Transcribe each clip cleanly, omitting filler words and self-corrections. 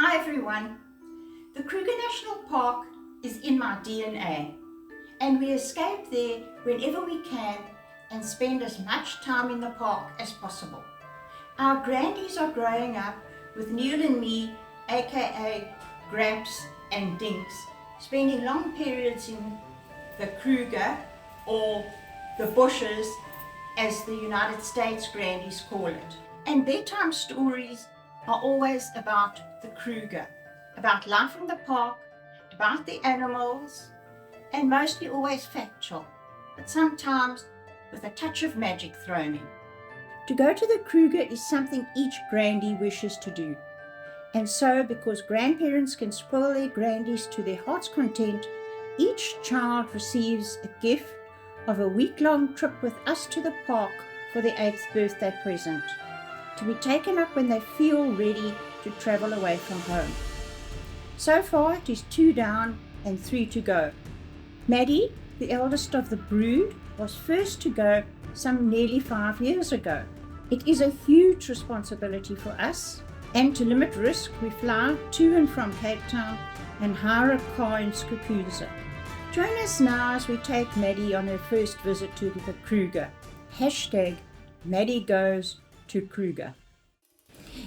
Hi everyone. The Kruger National Park is in my DNA, and we escape there whenever we can and spend as much time in the park as possible. Our grandies are growing up with Neil and me, aka Gramps and Dinks, spending long periods in the Kruger, or the bushes as the United States grandies call it. And bedtime stories are always about the Kruger, about life in the park, about the animals, and mostly always factual, but sometimes with a touch of magic thrown in. To go to the Kruger is something each grandie wishes to do. And so, because grandparents can spoil their grandies to their heart's content, each child receives a gift of a week-long trip with us to the park for their 8th birthday present, to be taken up when they feel ready to travel away from home. So far it is 2 down and 3 to go. Maddie, the eldest of the brood, was first to go some nearly 5 years ago. It is a huge responsibility for us, and to limit risk we fly to and from Cape Town and hire a car in Skukuza. Join us now as we take Maddie on her first visit to the Kruger. Hashtag Maddie goes to Kruger.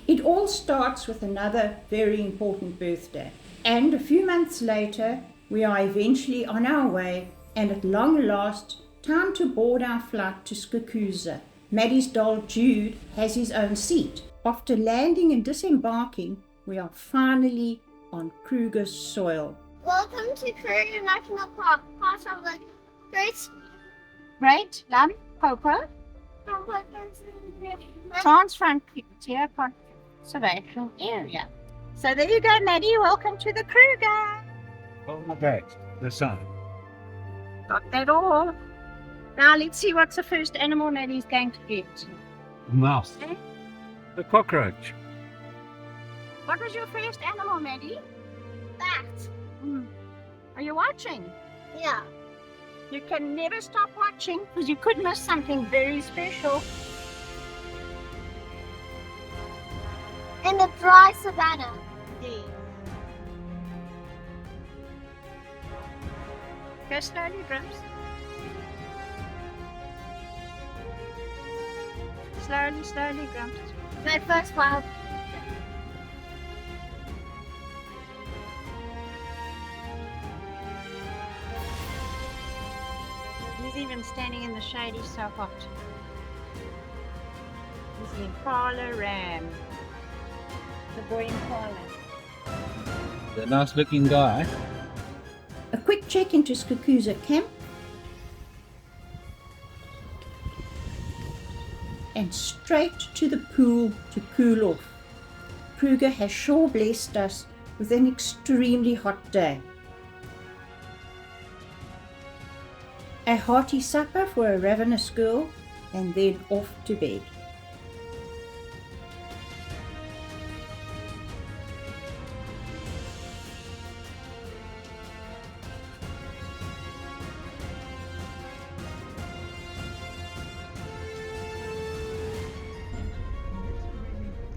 It all starts with another very important birthday, and a few months later we are eventually on our way, and at long last time to board our flight to Skukuza. Maddie's doll Jude has his own seat. After landing and disembarking, we are finally on Kruger's soil. Welcome to Kruger National Park, part of the Great Limpopo Transfrontier Conservation Area. So there you go, Maddie. Welcome to the Kruger. Oh my God, the sun. Got that all. Now let's see what's the first animal Maddie's going to get. Mouse. Okay. The cockroach. What was your first animal, Maddie? Bat. Are you watching? Yeah. You can never stop watching because you could miss something very special. In the dry savannah. Yes. Go slowly, Grumps. Slowly, Grumps. My first wild. He's even standing in the shade, he's so hot. He's the impala ram. The boy impala. The nice looking guy. A quick check into Skukuza camp. And straight to the pool to cool off. Kruger has sure blessed us with an extremely hot day. A hearty supper for a ravenous girl, and then off to bed.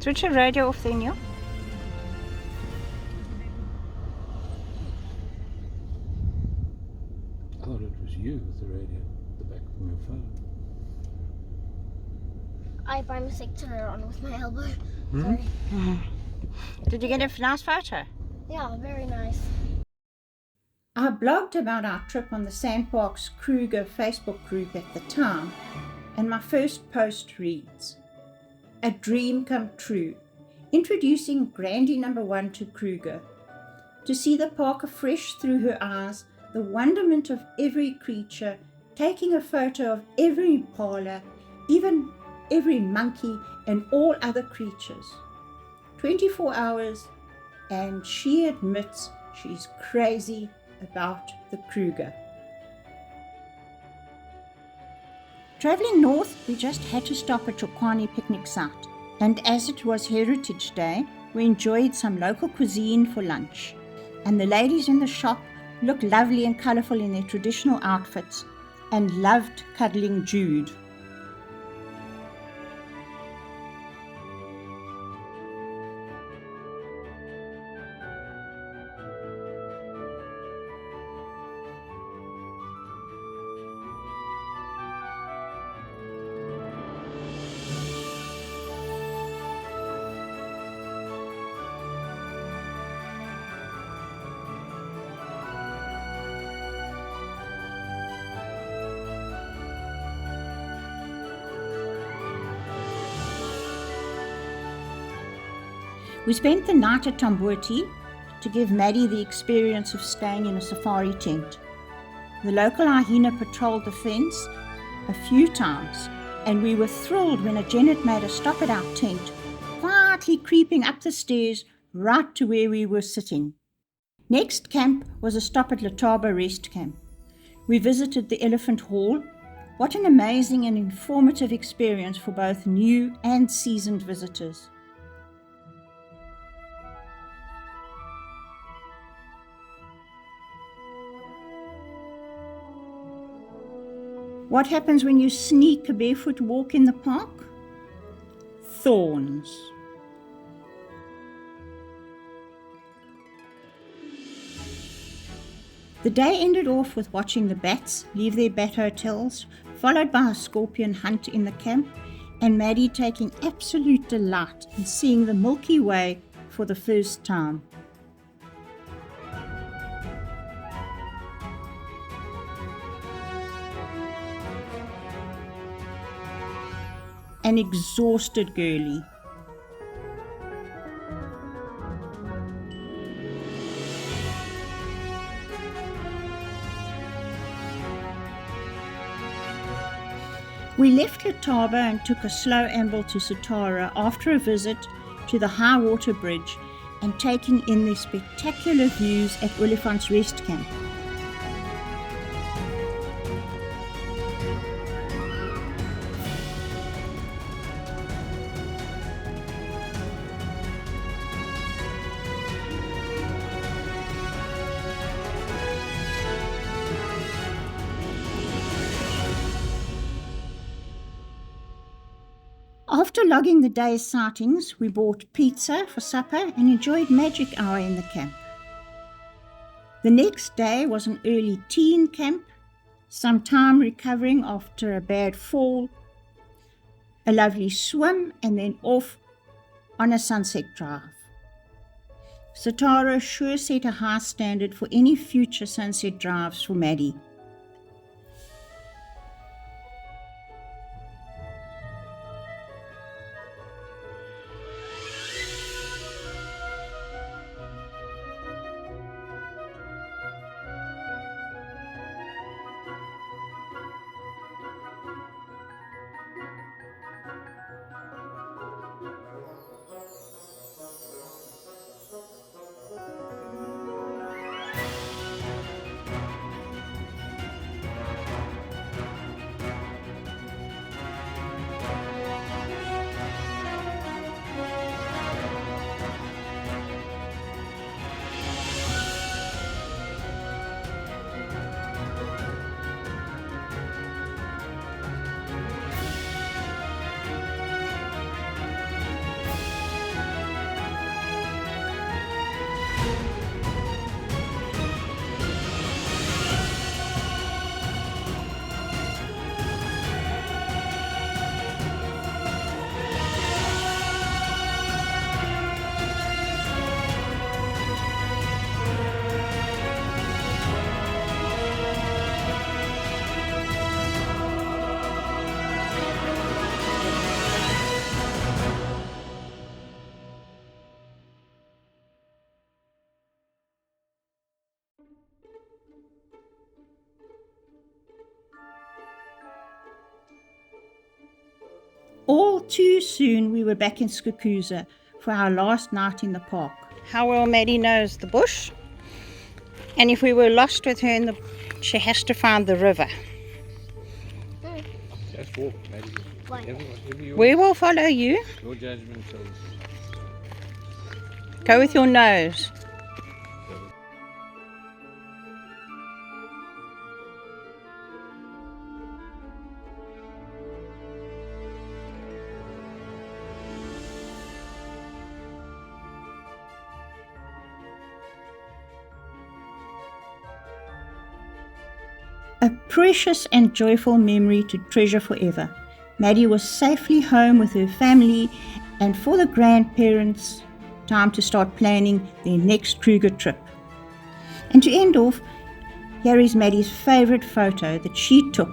Switch your radio off then, Neil. I thought it was you with the radio at the back of your phone. I by mistake turned it on with my elbow. Hmm? Sorry. Did you get a nice photo? Yeah, very nice. I blogged about our trip on the Sandparks Kruger Facebook group at the time, and my first post reads, "A dream come true, introducing Grandie number 1 to Kruger. To see the park afresh through her eyes, the wonderment of every creature, taking a photo of every impala, even every monkey and all other creatures. 24 hours, and she admits she's crazy about the Kruger." Travelling north, we just had to stop at Chokwani picnic site, and as it was Heritage Day, we enjoyed some local cuisine for lunch. And the ladies in the shop looked lovely and colourful in their traditional outfits, and loved cuddling Jude. We spent the night at Tambuti to give Maddie the experience of staying in a safari tent. The local hyena patrolled the fence a few times, and we were thrilled when a genet made a stop at our tent, quietly creeping up the stairs right to where we were sitting. Next camp was a stop at Letaba Rest Camp. We visited the Elephant Hall. What an amazing and informative experience for both new and seasoned visitors. What happens when you sneak a barefoot walk in the park? Thorns. The day ended off with watching the bats leave their bat hotels, followed by a scorpion hunt in the camp, and Maddie taking absolute delight in seeing the Milky Way for the first time. An exhausted girlie. We left Letaba and took a slow amble to Satara after a visit to the high water bridge and taking in the spectacular views at Olifant's Rest Camp. After logging the day's sightings, we bought pizza for supper and enjoyed magic hour in the camp. The next day was an early tea in camp, some time recovering after a bad fall, a lovely swim, and then off on a sunset drive. Satara sure set a high standard for any future sunset drives for Maddie. All too soon we were back in Skukuza for our last night in the park. How well Maddie knows the bush. And if we were lost with her, she has to find the river. Just walk, Maddie. We will follow you. Your judgment tells. Go with your nose. A precious and joyful memory to treasure forever. Maddie was safely home with her family, and for the grandparents, time to start planning their next Kruger trip. And to end off, here is Maddie's favourite photo that she took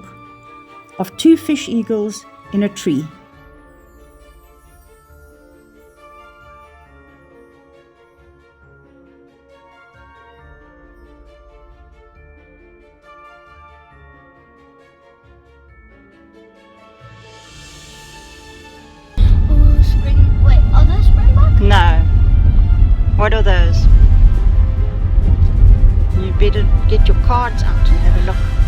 of two fish eagles in a tree. What are those? You better get your cards out and have a look.